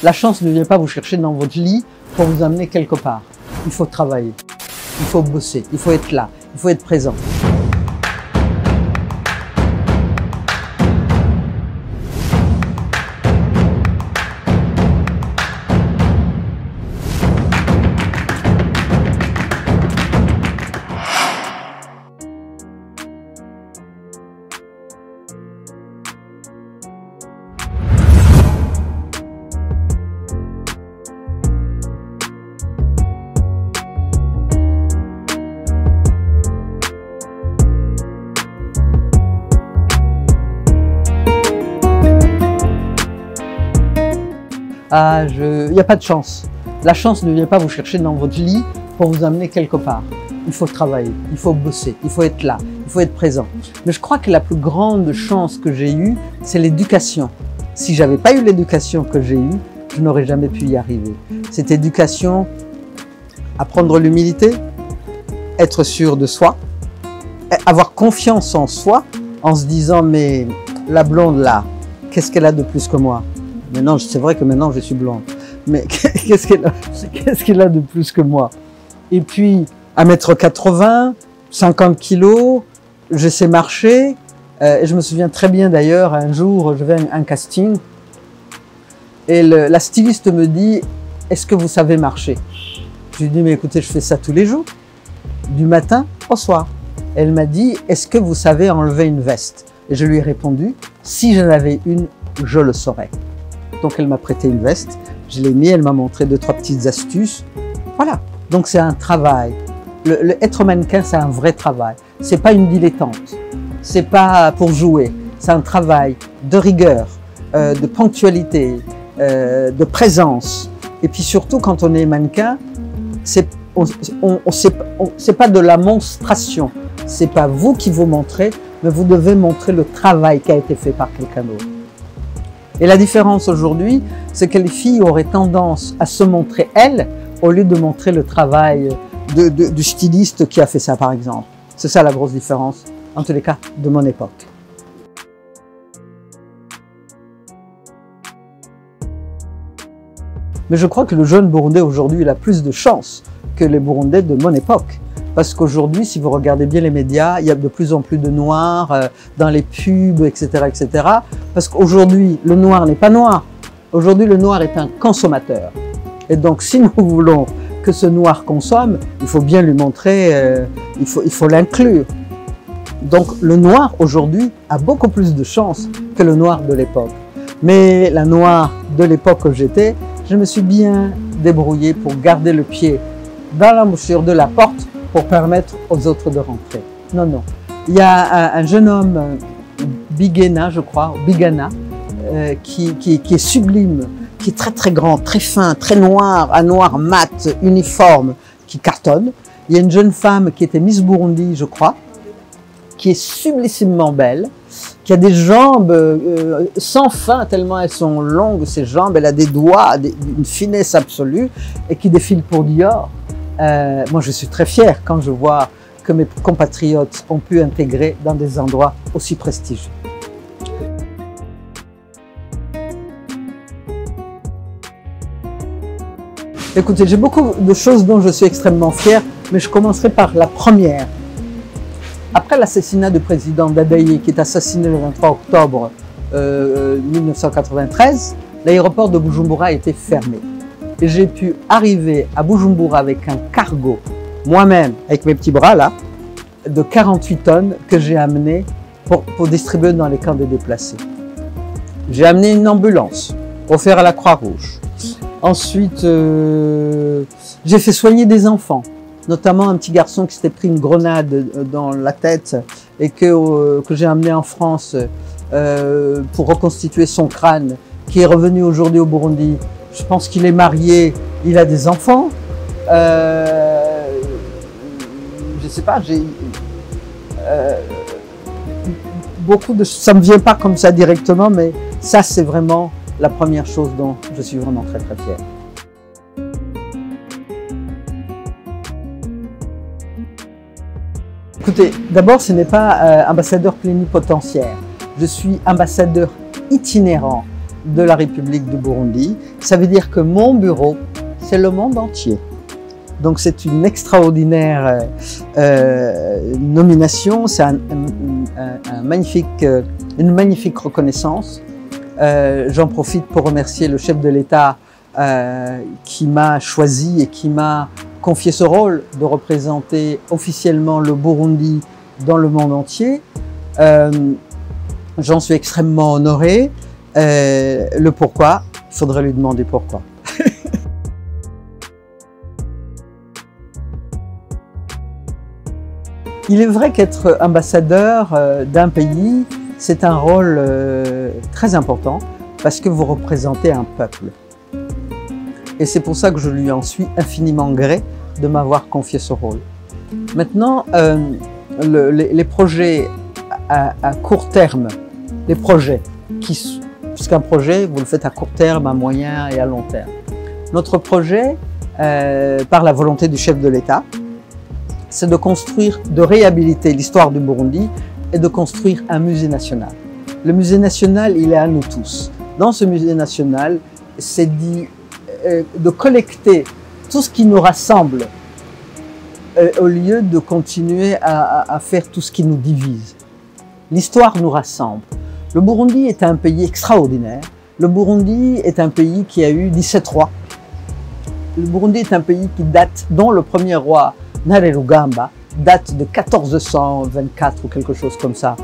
La chance ne vient pas vous chercher dans votre lit pour vous amener quelque part. Il faut travailler, il faut bosser, il faut être là, il faut être présent. Il n'y a pas de chance. La chance ne vient pas vous chercher dans votre lit pour vous amener quelque part. Il faut travailler, il faut bosser, il faut être là, il faut être présent. Mais je crois que la plus grande chance que j'ai eue, c'est l'éducation. Si j'avais pas eu l'éducation que j'ai eue, je n'aurais jamais pu y arriver. Cette éducation, apprendre l'humilité, être sûr de soi, avoir confiance en soi, en se disant mais la blonde là, qu'est-ce qu'elle a de plus que moi? Maintenant, c'est vrai que maintenant je suis blonde, mais qu'est-ce qu'elle a de plus que moi? Et puis, 1,80 m, 50 kg, je sais marcher. Et je me souviens très bien d'ailleurs, un jour, je vais à un casting et la styliste me dit « Est-ce que vous savez marcher ?» Je lui dis « Mais écoutez, je fais ça tous les jours, du matin au soir. » Elle m'a dit « Est-ce que vous savez enlever une veste ?» Et je lui ai répondu « Si j'en avais une, je le saurais. » Donc elle m'a prêté une veste, je l'ai mis, elle m'a montré 2-3 petites astuces. Voilà, donc c'est un travail. Être mannequin, c'est un vrai travail. C'est pas une dilettante, c'est pas pour jouer. C'est un travail de rigueur, de ponctualité, de présence. Et puis surtout, quand on est mannequin, c'est pas de la monstration. C'est pas vous qui vous montrez, mais vous devez montrer le travail qui a été fait par quelqu'un d'autre. Et la différence aujourd'hui, c'est que les filles auraient tendance à se montrer elles, au lieu de montrer le travail du styliste qui a fait ça, par exemple. C'est ça la grosse différence, en tous les cas, de mon époque. Mais je crois que le jeune Burundais aujourd'hui, il a plus de chance que les Burundais de mon époque. Parce qu'aujourd'hui, si vous regardez bien les médias, il y a de plus en plus de noirs dans les pubs, etc., etc. Parce qu'aujourd'hui, le noir n'est pas noir. Aujourd'hui, le noir est un consommateur. Et donc, si nous voulons que ce noir consomme, il faut bien lui montrer, il faut l'inclure. Donc, le noir, aujourd'hui, a beaucoup plus de chance que le noir de l'époque. Mais la noire de l'époque que j'étais, je me suis bien débrouillé pour garder le pied dans l'embouchure de la porte pour permettre aux autres de rentrer. Non, non. Il y a un jeune homme, Bigana, je crois, Bigana, qui est sublime, qui est très très grand, très fin, très noir, un noir mat, uniforme, qui cartonne. Il y a une jeune femme qui était Miss Burundi, je crois, qui est sublimement belle, qui a des jambes sans fin, tellement elles sont longues, ces jambes, elle a des doigts, une finesse absolue, et qui défile pour Dior. Moi, je suis très fier quand je vois que mes compatriotes ont pu intégrer dans des endroits aussi prestigieux. Écoutez, j'ai beaucoup de choses dont je suis extrêmement fier, mais je commencerai par la première. Après l'assassinat du président Dadaye, qui est assassiné le 23 octobre 1993, l'aéroport de Bujumbura a été fermé. Et j'ai pu arriver à Bujumbura avec un cargo, moi-même, avec mes petits bras là, de 48 tonnes que j'ai amené pour distribuer dans les camps des déplacés. J'ai amené une ambulance offerte à la Croix-Rouge. Ensuite, j'ai fait soigner des enfants, notamment un petit garçon qui s'était pris une grenade dans la tête et que j'ai amené en France pour reconstituer son crâne, qui est revenu aujourd'hui au Burundi. Je pense qu'il est marié, il a des enfants. Je sais pas, j'ai beaucoup de... Ça me vient pas comme ça directement, mais ça c'est vraiment la première chose dont je suis vraiment très très fier. Écoutez, d'abord ce n'est pas ambassadeur plénipotentiaire, je suis ambassadeur itinérant. de la République du Burundi. Ça veut dire que mon bureau, c'est le monde entier. Donc c'est une extraordinaire nomination, c'est une magnifique reconnaissance. J'en profite pour remercier le chef de l'État qui m'a choisi et qui m'a confié ce rôle de représenter officiellement le Burundi dans le monde entier. J'en suis extrêmement honoré. Le pourquoi, il faudrait lui demander pourquoi. Il est vrai qu'être ambassadeur d'un pays, c'est un rôle très important parce que vous représentez un peuple. Et c'est pour ça que je lui en suis infiniment gré de m'avoir confié ce rôle. Maintenant, les projets à court terme, les projets, puisqu'un projet, vous le faites à court terme, à moyen et à long terme. Notre projet, par la volonté du chef de l'État, c'est de construire, de réhabiliter l'histoire du Burundi et de construire un musée national. Le musée national, il est à nous tous. Dans ce musée national, c'est dit de collecter tout ce qui nous rassemble au lieu de continuer à faire tout ce qui nous divise. L'histoire nous rassemble. Le Burundi est un pays extraordinaire. Le Burundi est un pays qui a eu 17 rois. Le Burundi est un pays qui date, dont le premier roi, Ntarerugamba, date de 1424 ou quelque chose comme ça.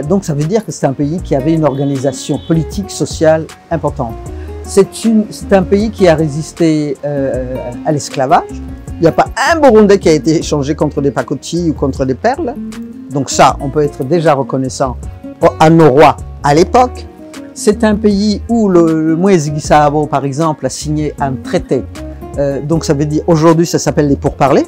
Donc ça veut dire que c'est un pays qui avait une organisation politique, sociale importante. C'est un pays qui a résisté à l'esclavage. Il n'y a pas un Burundais qui a été échangé contre des pacotilles ou contre des perles. Donc ça, on peut être déjà reconnaissant à nos rois à l'époque. C'est un pays où le Moïse Gisabo, par exemple, a signé un traité. Donc ça veut dire, aujourd'hui, ça s'appelle les pourparlers.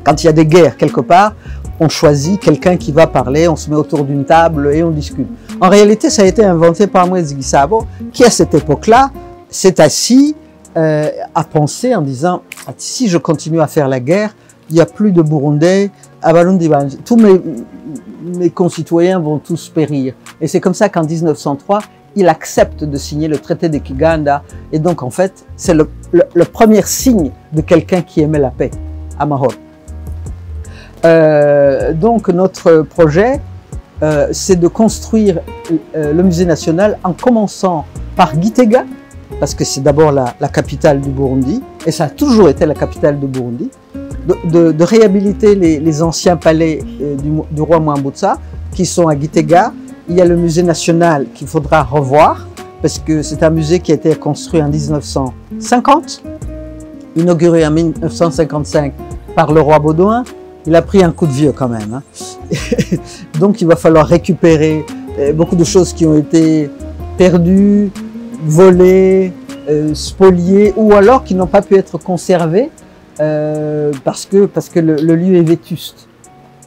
Quand il y a des guerres quelque part, on choisit quelqu'un qui va parler, on se met autour d'une table et on discute. En réalité, ça a été inventé par Moïse Gisabo, qui à cette époque-là s'est assis à penser en disant « Si je continue à faire la guerre, il n'y a plus de Burundais, à Barundi, tous mes concitoyens vont tous périr. » Et c'est comme ça qu'en 1903, il accepte de signer le traité de Kiganda. Et donc, en fait, c'est le premier signe de quelqu'un qui aimait la paix, à Mahor. Donc notre projet, c'est de construire le musée national en commençant par Gitega, parce que c'est d'abord la capitale du Burundi, et ça a toujours été la capitale du Burundi, de réhabiliter les anciens palais du roi Mwambutsa, qui sont à Gitega. Il y a le musée national qu'il faudra revoir, parce que c'est un musée qui a été construit en 1950, inauguré en 1955 par le roi Baudouin. Il a pris un coup de vieux quand même. Hein. Donc il va falloir récupérer beaucoup de choses qui ont été perdues, volées, spoliées, ou alors qui n'ont pas pu être conservées parce que le lieu est vétuste.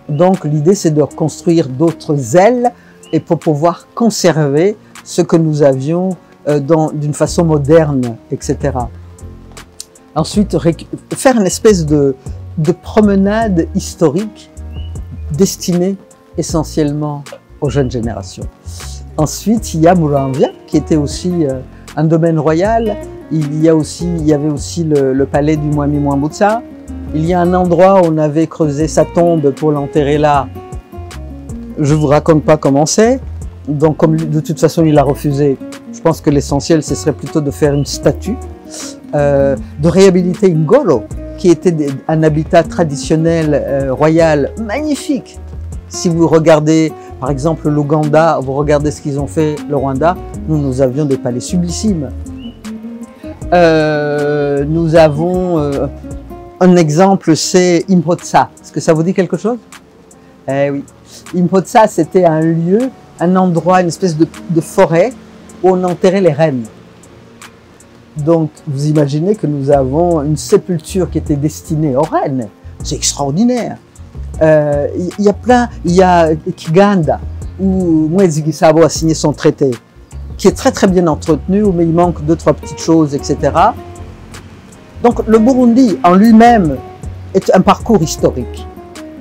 Donc l'idée c'est de reconstruire d'autres ailes et pour pouvoir conserver ce que nous avions d'une façon moderne, etc. Ensuite, faire une espèce de promenade historique destinée essentiellement aux jeunes générations. Ensuite, il y a Muramvya, qui était aussi un domaine royal. Il y avait aussi le palais du Mwami Mwambutsa. Il y a un endroit où on avait creusé sa tombe pour l'enterrer là. Je ne vous raconte pas comment c'est. Donc, comme de toute façon, il a refusé, je pense que l'essentiel, ce serait plutôt de faire une statue, de réhabiliter une Ngolo, qui était un habitat traditionnel royal magnifique. Si vous regardez par exemple l'Ouganda, vous regardez ce qu'ils ont fait, le Rwanda, nous avions des palais sublissimes. Nous avons un exemple, c'est Imhotsa. Est-ce que ça vous dit quelque chose? Eh oui. Imhotsa, c'était un lieu, un endroit, une espèce de forêt où on enterrait les reines. Donc, vous imaginez que nous avons une sépulture qui était destinée aux reines. C'est extraordinaire. Il y a Kiganda, où Moïse Gisabo a signé son traité, qui est très très bien entretenu, mais il manque 2-3 petites choses, etc. Donc, le Burundi en lui-même est un parcours historique.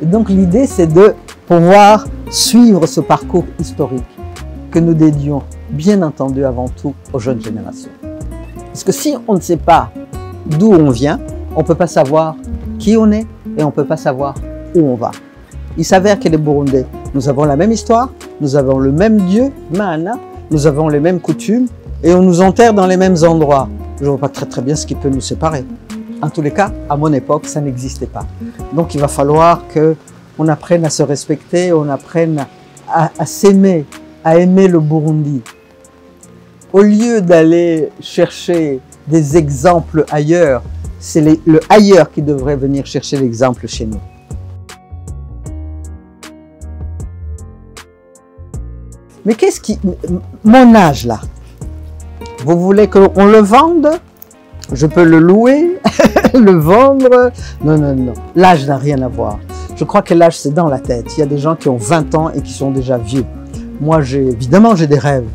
Et donc, l'idée, c'est de pouvoir suivre ce parcours historique que nous dédions bien entendu avant tout aux jeunes générations. Parce que si on ne sait pas d'où on vient, on ne peut pas savoir qui on est et on ne peut pas savoir où on va. Il s'avère que les Burundais, nous avons la même histoire, nous avons le même Dieu, Maana, nous avons les mêmes coutumes et on nous enterre dans les mêmes endroits. Je ne vois pas très bien ce qui peut nous séparer. En tous les cas, à mon époque, ça n'existait pas. Donc il va falloir qu'on apprenne à se respecter, on apprenne à s'aimer, à aimer le Burundi. Au lieu d'aller chercher des exemples ailleurs, c'est le ailleurs qui devrait venir chercher l'exemple chez nous. Mais qu'est-ce qui... Mon âge là, vous voulez qu'on le vende? Je peux le louer, le vendre? Non, non, non. L'âge n'a rien à voir. Je crois que l'âge, c'est dans la tête. Il y a des gens qui ont 20 ans et qui sont déjà vieux. Moi, évidemment, j'ai des rêves.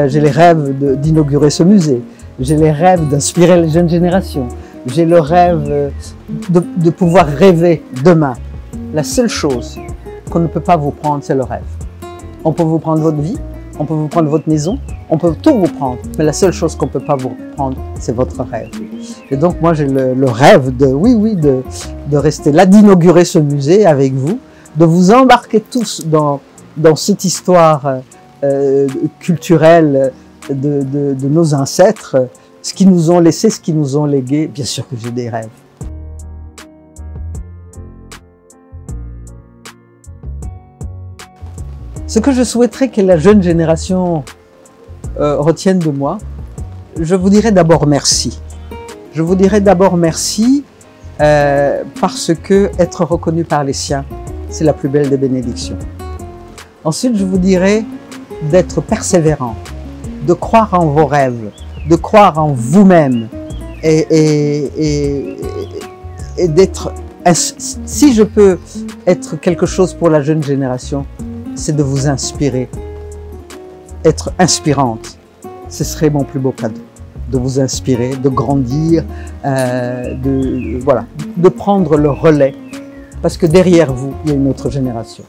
J'ai les rêves d'inaugurer ce musée. J'ai les rêves d'inspirer les jeunes générations. J'ai le rêve de pouvoir rêver demain. La seule chose qu'on ne peut pas vous prendre, c'est le rêve. On peut vous prendre votre vie, on peut vous prendre votre maison, on peut tout vous prendre. Mais la seule chose qu'on ne peut pas vous prendre, c'est votre rêve. Et donc moi, j'ai le rêve de rester là, d'inaugurer ce musée avec vous, de vous embarquer tous dans cette histoire culturelle de nos ancêtres, ce qu'ils nous ont laissé, ce qu'ils nous ont légué. Bien sûr que j'ai des rêves. Ce que je souhaiterais que la jeune génération retienne de moi, je vous dirais d'abord merci. Je vous dirais d'abord merci parce que être reconnu par les siens, c'est la plus belle des bénédictions. Ensuite, je vous dirais d'être persévérant, de croire en vos rêves, de croire en vous-même et d'être... Si je peux être quelque chose pour la jeune génération, c'est de vous inspirer, être inspirante. Ce serait mon plus beau cadeau, de vous inspirer, de grandir, de prendre le relais, parce que derrière vous, il y a une autre génération.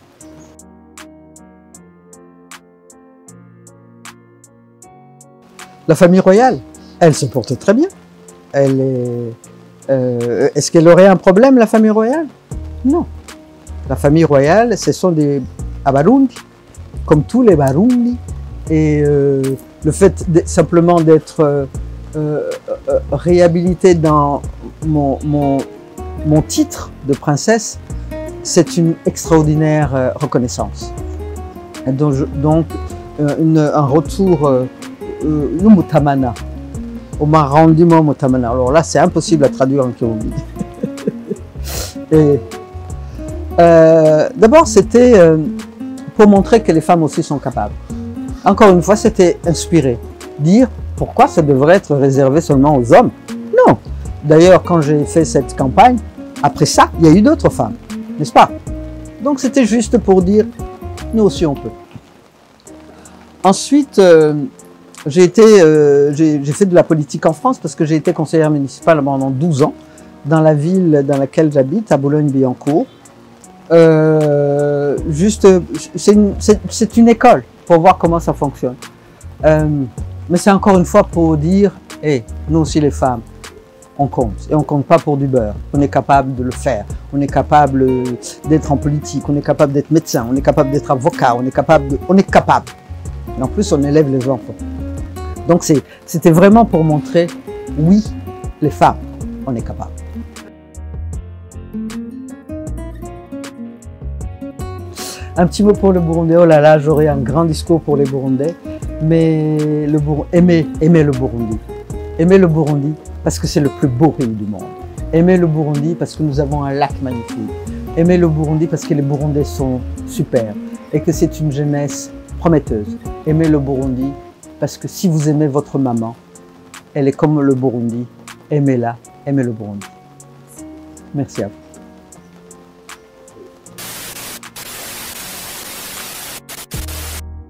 La famille royale, elle se porte très bien. Est-ce qu'elle aurait un problème, la famille royale? Non. La famille royale, ce sont des Barundi, comme tous les Barundi. Et le fait simplement d'être réhabilité dans mon titre de princesse, c'est une extraordinaire reconnaissance. Et donc un retour Mutamana. On m'a rendu mon Mutamana. Alors là, c'est impossible à traduire en Kirundi. D'abord, c'était pour montrer que les femmes aussi sont capables. Encore une fois, c'était inspiré. Dire pourquoi ça devrait être réservé seulement aux hommes. Non. D'ailleurs, quand j'ai fait cette campagne, après ça, il y a eu d'autres femmes, n'est-ce pas? Donc c'était juste pour dire, nous aussi on peut. Ensuite, j'ai fait de la politique en France parce que j'ai été conseillère municipale pendant 12 ans dans la ville dans laquelle j'habite, à Boulogne-Billancourt. C'est une école pour voir comment ça fonctionne. Mais c'est encore une fois pour dire, hey, nous aussi les femmes, on compte. Et on compte pas pour du beurre. On est capable de le faire. On est capable d'être en politique. On est capable d'être médecin. On est capable d'être avocat. On est capable. Et en plus, on élève les enfants. Donc c'était vraiment pour montrer, oui, les femmes, on est capable. Un petit mot pour le Burundi. Oh là là, j'aurais un grand discours pour les Burundais. Mais aimez le Burundi. Aimez le Burundi parce que c'est le plus beau pays du monde. Aimez le Burundi parce que nous avons un lac magnifique. Aimez le Burundi parce que les Burundais sont super et que c'est une jeunesse prometteuse. Aimez le Burundi parce que si vous aimez votre maman, elle est comme le Burundi. Aimez-la, aimez le Burundi. Merci à vous.